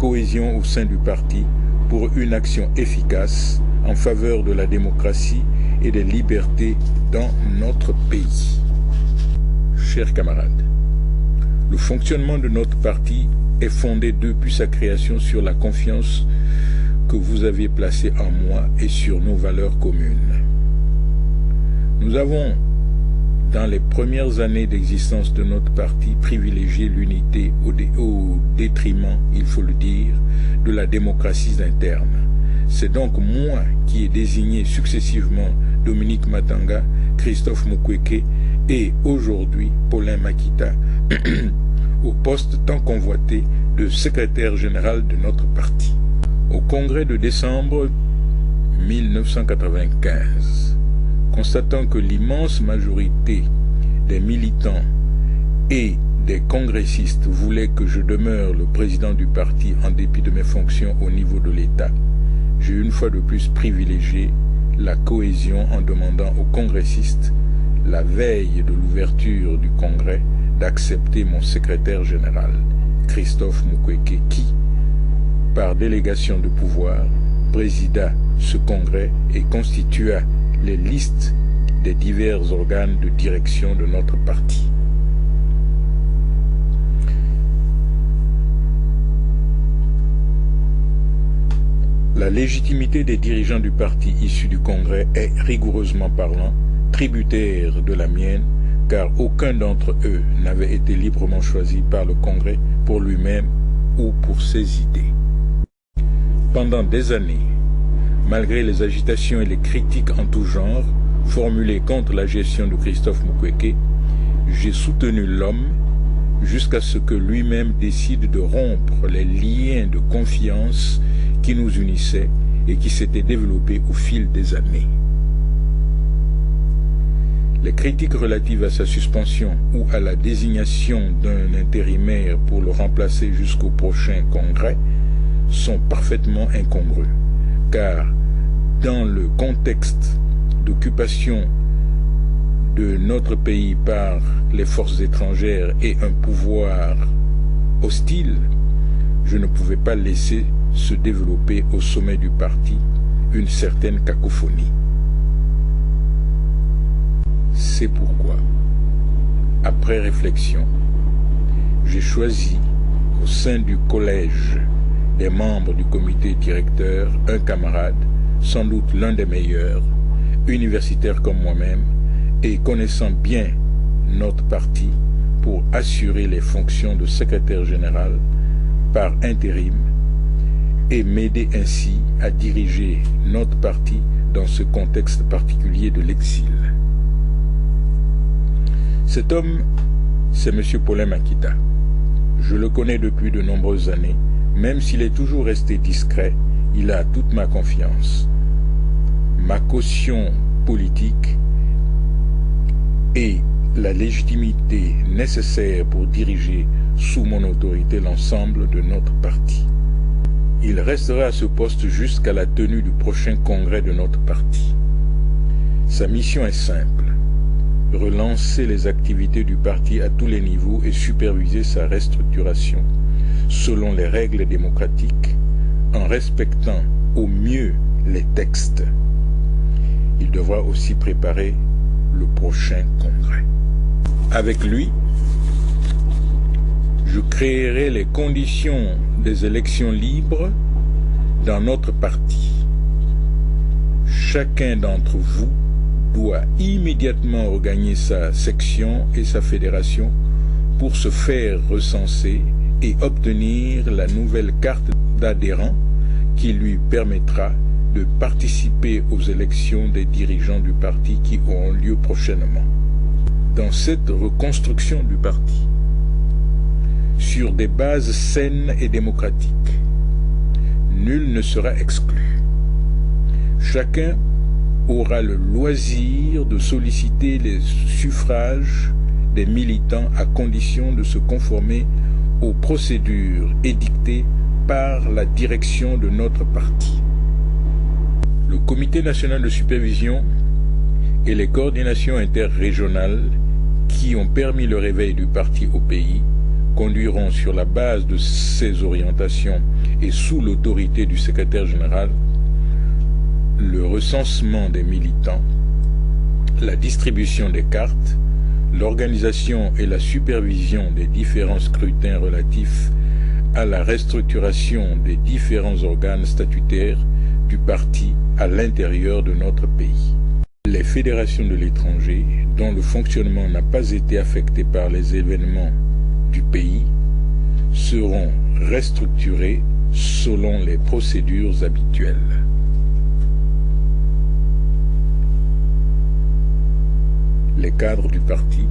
cohésion au sein du parti pour une action efficace en faveur de la démocratie et des libertés dans notre pays. Chers camarades, le fonctionnement de notre parti est fondé depuis sa création sur la confiance que vous avez placée en moi et sur nos valeurs communes. Nous avons, dans les premières années d'existence de notre parti, privilégié l'unité au détriment, il faut le dire, de la démocratie interne. C'est donc moi qui ai désigné successivement Dominique Matanga, Christophe Mukwege et aujourd'hui Paulin Makita au poste tant convoité de secrétaire général de notre parti. Au congrès de décembre 1995, constatant que l'immense majorité des militants et des congressistes voulaient que je demeure le président du parti en dépit de mes fonctions au niveau de l'État, j'ai une fois de plus privilégié la cohésion en demandant aux congressistes, la veille de l'ouverture du congrès, d'accepter mon secrétaire général, Christophe Mukwege, qui, par délégation de pouvoir, présida ce congrès et constitua les listes des divers organes de direction de notre parti. La légitimité des dirigeants du parti issus du congrès est, rigoureusement parlant, tributaire de la mienne, car aucun d'entre eux n'avait été librement choisi par le congrès pour lui-même ou pour ses idées. Pendant des années, malgré les agitations et les critiques en tout genre formulées contre la gestion de Christophe Mukwege, j'ai soutenu l'homme jusqu'à ce que lui-même décide de rompre les liens de confiance qui nous unissaient et qui s'étaient développés au fil des années. Les critiques relatives à sa suspension ou à la désignation d'un intérimaire pour le remplacer jusqu'au prochain congrès sont parfaitement incongrues, car dans le contexte d'occupation de notre pays par les forces étrangères et un pouvoir hostile, je ne pouvais pas laisser se développer au sommet du parti une certaine cacophonie. C'est pourquoi, après réflexion, j'ai choisi au sein du collège des membres du comité directeur un camarade, sans doute l'un des meilleurs, universitaire comme moi-même et connaissant bien notre parti pour assurer les fonctions de secrétaire général par intérim et m'aider ainsi à diriger notre parti dans ce contexte particulier de l'exil. Cet homme, c'est M. Paulin Makita. Je le connais depuis de nombreuses années. Même s'il est toujours resté discret, il a toute ma confiance. Ma caution politique et la légitimité nécessaire pour diriger sous mon autorité l'ensemble de notre parti. Il restera à ce poste jusqu'à la tenue du prochain congrès de notre parti. Sa mission est simple: relancer les activités du parti à tous les niveaux et superviser sa restructuration selon les règles démocratiques, en respectant au mieux les textes. Il devra aussi préparer le prochain congrès. Avec lui, je créerai les conditions des élections libres dans notre parti. Chacun d'entre vous doit immédiatement regagner sa section et sa fédération pour se faire recenser et obtenir la nouvelle carte d'adhérent qui lui permettra de participer aux élections des dirigeants du parti qui auront lieu prochainement. Dans cette reconstruction du parti, sur des bases saines et démocratiques, nul ne sera exclu. Chacun aura le loisir de solliciter les suffrages des militants à condition de se conformer aux procédures édictées par la direction de notre parti. Le Comité national de supervision et les coordinations interrégionales qui ont permis le réveil du parti au pays conduiront sur la base de ces orientations et sous l'autorité du secrétaire général le recensement des militants, la distribution des cartes, l'organisation et la supervision des différents scrutins relatifs à la restructuration des différents organes statutaires du parti à l'intérieur de notre pays. Les fédérations de l'étranger, dont le fonctionnement n'a pas été affecté par les événements du pays, seront restructurées selon les procédures habituelles. Les cadres du parti,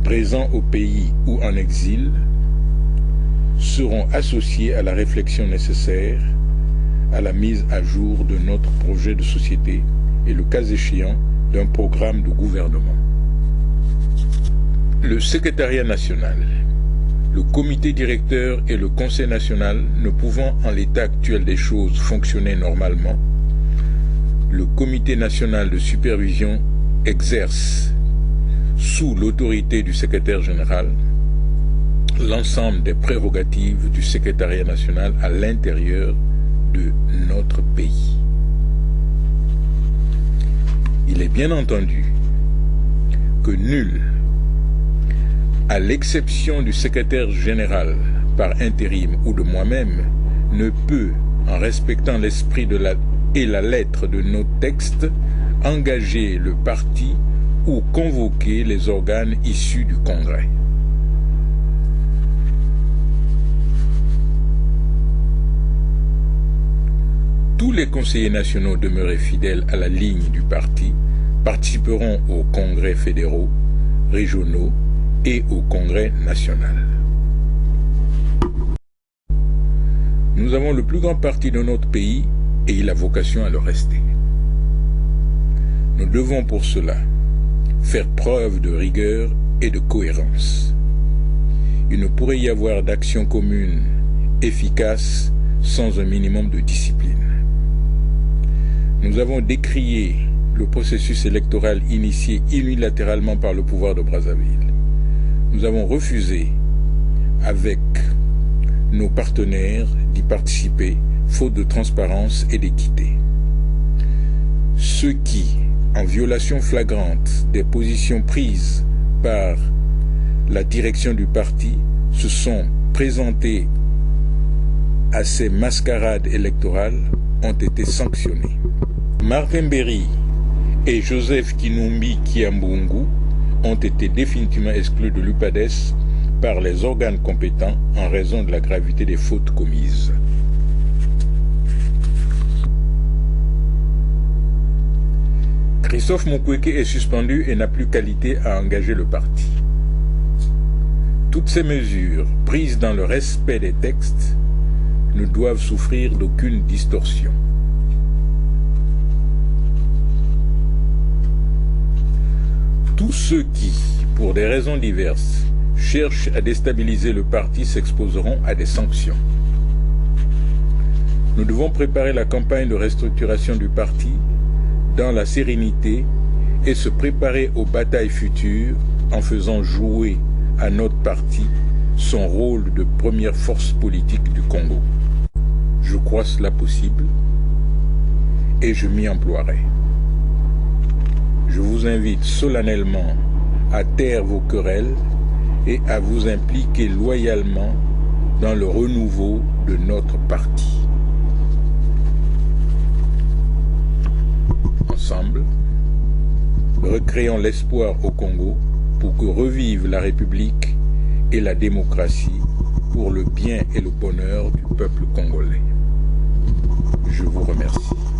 présents au pays ou en exil, seront associés à la réflexion nécessaire à la mise à jour de notre projet de société et, le cas échéant, d'un programme de gouvernement. Le secrétariat national, le comité directeur et le conseil national ne pouvant en l'état actuel des choses fonctionner normalement, le comité national de supervision exerce, sous l'autorité du secrétaire général, l'ensemble des prérogatives du secrétariat national à l'intérieur de notre pays. Il est bien entendu que nul, à l'exception du secrétaire général par intérim ou de moi-même, ne peut, en respectant l'esprit et la lettre de nos textes, engager le parti ou convoquer les organes issus du Congrès. Tous les conseillers nationaux demeurés fidèles à la ligne du parti participeront aux congrès fédéraux, régionaux et au congrès national. Nous avons le plus grand parti de notre pays et il a vocation à le rester. Nous devons pour cela faire preuve de rigueur et de cohérence. Il ne pourrait y avoir d'action commune efficace sans un minimum de discipline. Nous avons décrié le processus électoral initié unilatéralement par le pouvoir de Brazzaville. Nous avons refusé, avec nos partenaires, d'y participer, faute de transparence et d'équité. Ceux qui, en violation flagrante des positions prises par la direction du parti, se sont présentés à ces mascarades électorales ont été sanctionnés. Martin Berry et Joseph Kinumbi Kiambungu ont été définitivement exclus de l'UPADES par les organes compétents en raison de la gravité des fautes commises. Christophe Mukwege est suspendu et n'a plus qualité à engager le parti. Toutes ces mesures, prises dans le respect des textes, ne doivent souffrir d'aucune distorsion. Tous ceux qui, pour des raisons diverses, cherchent à déstabiliser le parti s'exposeront à des sanctions. Nous devons préparer la campagne de restructuration du parti dans la sérénité et se préparer aux batailles futures en faisant jouer à notre parti son rôle de première force politique du Congo. Je crois cela possible et je m'y emploierai. Je vous invite solennellement à taire vos querelles et à vous impliquer loyalement dans le renouveau de notre parti. Ensemble, recréons l'espoir au Congo pour que revive la République et la démocratie pour le bien et le bonheur du peuple congolais. Je vous remercie.